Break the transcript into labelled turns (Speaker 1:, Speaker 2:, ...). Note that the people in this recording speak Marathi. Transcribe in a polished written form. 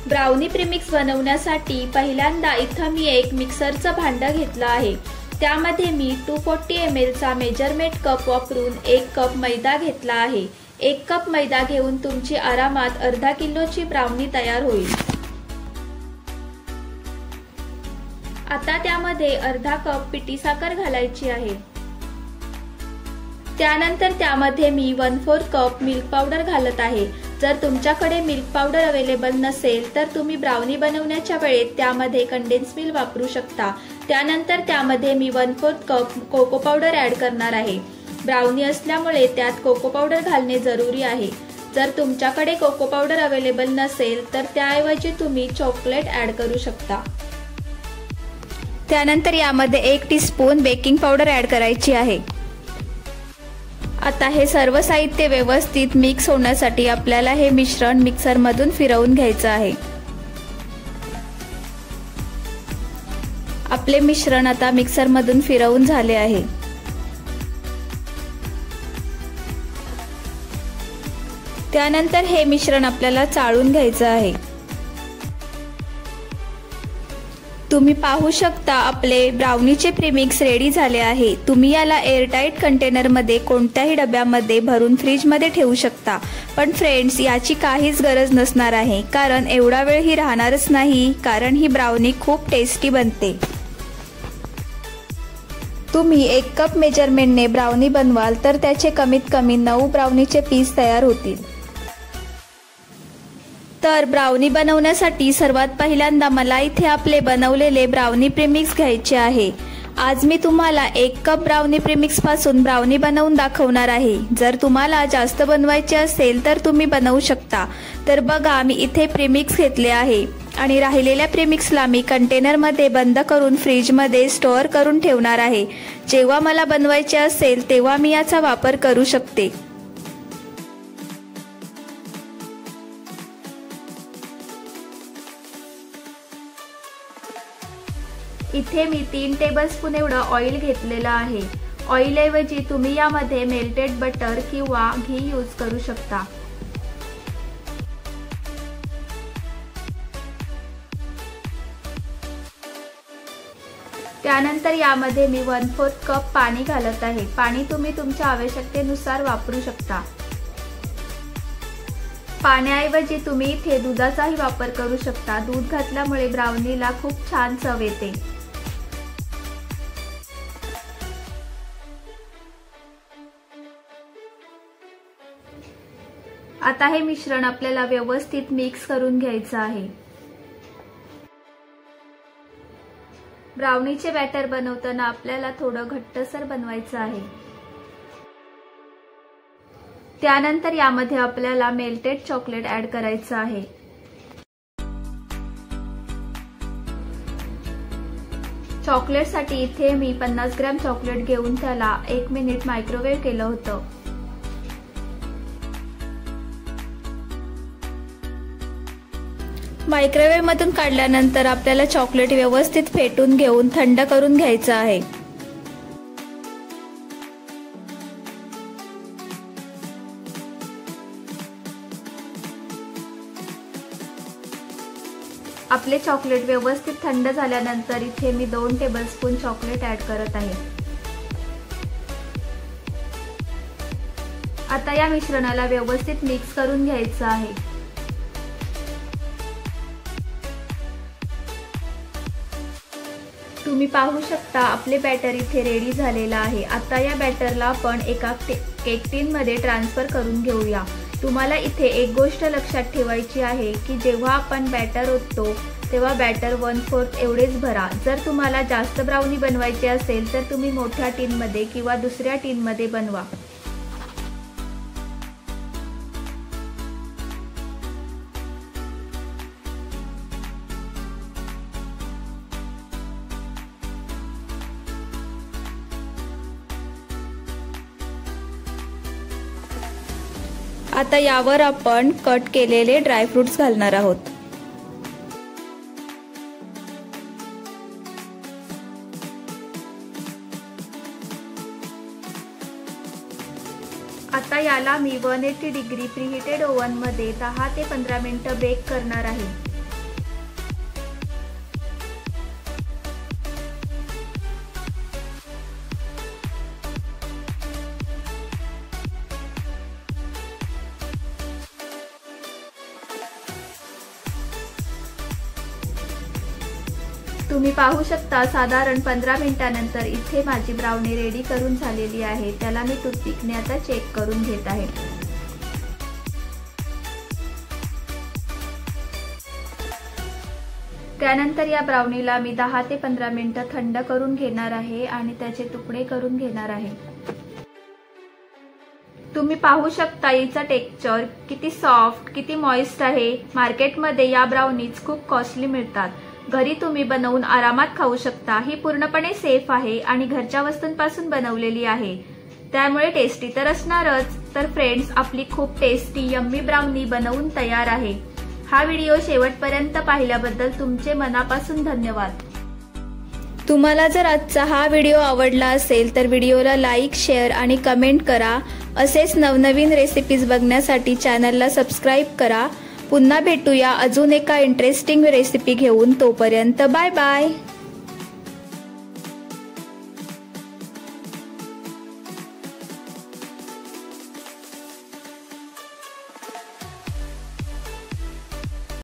Speaker 1: ब्राउनी प्रीमिक्स बनवण्यासाठी पहिल्यांदा इथं मी एक मिक्सरचं भांडं घेतलं आहे। त्यामध्ये मी 240 ml चा मेजरमेंट कप वापरून 1 कप मैदा घेतला आहे। 1 कप मैदा घेऊन तुमची आरामात अर्धा किलोची ब्राउनी तयार होईल। आता त्यामध्ये अर्धा कप पिठी साखर घालायची आहे। त्यानंतर त्यामध्ये मी 1/4 कप मिल्क पावडर घालत आहे। जर तुमच्याकडे मिल्क पावडर अवेलेबल नसेल तर तुम्ही ब्राउनी बनवण्याच्या वेळेत त्यामध्ये कंडेन्स मिल्क वापरू शकता। त्यानंतर त्यामध्ये मी 1/4 कप कोको पावडर ॲड करणार आहे। ब्राउनी असल्यामुळे त्यात कोको पावडर घालणे जरुरी आहे। जर तुमच्याकडे कोको पावडर अवेलेबल नसेल तर त्याऐवजी तुम्ही चॉकलेट ॲड करू शकता। त्यानंतर यामध्ये 1 टीस्पून बेकिंग पावडर ॲड करायची आहे। आता हे सर्व साहित्य व्यवस्थित मिक्स होण्यासाठी आपल्याला हे मिश्रण मिक्सर मधून फिरवून घ्यायचं आहे। आपले मिश्रण आता मिक्सर मधून फिरवून झाले आहे। त्यानंतर हे मिश्रण आपल्याला चाळून घ्यायचं आहे। तुम्ही पाहू शकता आपले ब्राउनीचे प्रीमिक्स रेडी झाले आहे। तुम्ही याला एअरटाइट कंटेनर मध्ये कोणत्याही डब्यामध्ये भरून फ्रीज मध्ये ठेवू शकता। पण फ्रेंड्स, याची काहीच गरज नसणार आहे, कारण एवढा वेळ ही राहणारच नाही, कारण ही ब्राउनी खूप टेस्टी बनते। तुम्ही 1 कप मेजरमेंटने ब्राउनी बनवाल तर त्याचे कमीत कमी 9 ब्राउनीचे पीस तयार होतील। तर ब्राउनी बनवण्यासाठी सर्वात पहिल्यांदा मला इथे आपले बनवलेले ब्राउनी प्रीमिक्स घ्यायचे आहे। आज मी तुम्हाला 1 कप ब्राउनी प्रीमिक्स पासून ब्राउनी बनवून दाखवणार आहे। जर तुम्हाला जास्त बनवायचे असेल तर तुम्ही बनवू शकता। तर बघा, मी इथे प्रीमिक्स घेतले आहे आणि राहिलेल्या प्रीमिक्सला मी कंटेनर मध्ये बंद करून फ्रीज मध्ये स्टोअर करून ठेवणार आहे। जेव्हा मला बनवायचे असेल तेव्हा मी याचा वापर करू शकते। इथे मी 3 टेबलस्पून एवढं ऑइल घेतलेलं आहे। ऑइल ऐवजी तुम्ही यामध्ये मेल्टेड बटर किंवा घी यूज करू शकता। त्यानंतर यामध्ये मी 1/4 कप पाणी घालत आहे। पाणी तुम्ही तुमच्या आवश्यकतेनुसार वापरू शकता। पाण्याऐवजी तुम्ही इथे दुधाचाही वापर करू शकता। दूध घातल्यामुळे ब्राउनीला खूप छान चव येते। आता हे मिश्रण आपल्याला व्यवस्थित मिक्स करून घ्यायचं आहे। ब्राउनीचे बॅटर बनवताना आपल्याला थोडं घट्टसर बनवायचं आहे। त्यानंतर यामध्ये आपल्याला मेल्टेड चॉकलेट ॲड करायचं आहे। चॉकलेटसाठी इथे मी 50 ग्रॅम चॉकलेट घेऊन त्याला 1 मिनिट मायक्रोवेव्ह केलं होतं। मायक्रोवेव्ह मधून काढल्यानंतर आपल्याला चॉकलेट व्यवस्थित फेटून घेऊन थंड करून घ्यायचं आहे। आपले चॉकलेट व्यवस्थित थंड झाल्यानंतर इथे मी 2 टेबलस्पून चॉकलेट ॲड करत आहे। आता या मिश्रणाला व्यवस्थित मिक्स करून घ्यायचं आहे। तुम्ही पाहू शकता आपले बॅटर इथे रेडी झालेला आहे। आता या बॅटरला आपण एका केक टिन मध्ये ट्रान्सफर करून घेऊया। तुम्हाला इथे एक गोष्ट लक्षात ठेवायची आहे की जेव्हा आपण बॅटर ओततो तेव्हा बॅटर 1/4 एवढेच भरा। जर तुम्हाला जास्त ब्राउनी बनवायचे असेल तर तुम्ही मोठ्या टिन मध्ये किंवा दुसऱ्या टिन मध्ये बनवा। आता यावर आपण कट केलेले ड्रायफ्रुट्स घालणार आहोत। आता याला मी 180 डिग्री प्रीहीटेड ओव्हन मध्ये 10 ते 15 मिनिटं बेक करणार आहे। तुम्ही पाहू शकता साधारण 15 मिनिटांनंतर इथे माझी ब्राउनी रेडी करून झालेली आहे। त्याला मी टूथपिकने आता चेक करून घेत आहे। त्यानंतर या ब्राउनीला मी 10 ते 15 मिनिटं थंड करून घेणार आहे आणि त्याचे तुकडे करून घेणार आहे। तुम्ही पाहू शकता याचा टेक्स्चर किती सॉफ्ट, किती मॉइस्ट आहे। मार्केटमध्ये या ब्राउनीज खूप कॉस्टली मिळतात, घरी तुम्ही बनवून आरामात खाऊ शकता। ही पूर्णपणे सेफ आहे आणि घरच्या वस्तूंपासून बनवलेली आहे, त्यामुळे टेस्टी तर असणारच। तर फ्रेंड्स, आपली खूप टेस्टी यम्मी ब्राउनी बनवून तयार आहे। हा व्हिडिओ शेवटपर्यंत पाहिल्याबद्दल तुमचे मनापासून धन्यवाद। तुम्हाला जर आजचा हा व्हिडिओ आवडला असेल तर व्हिडिओला लाईक, शेअर आणि कमेंट करा। असेच नवनवीन रेसिपीज बघण्यासाठी चॅनलला सबस्क्राईब करा। पुन्हा भेटूया अजून एका इंटरेस्टिंग रेसिपी घेऊन। तोपर्यंत बाय बाय।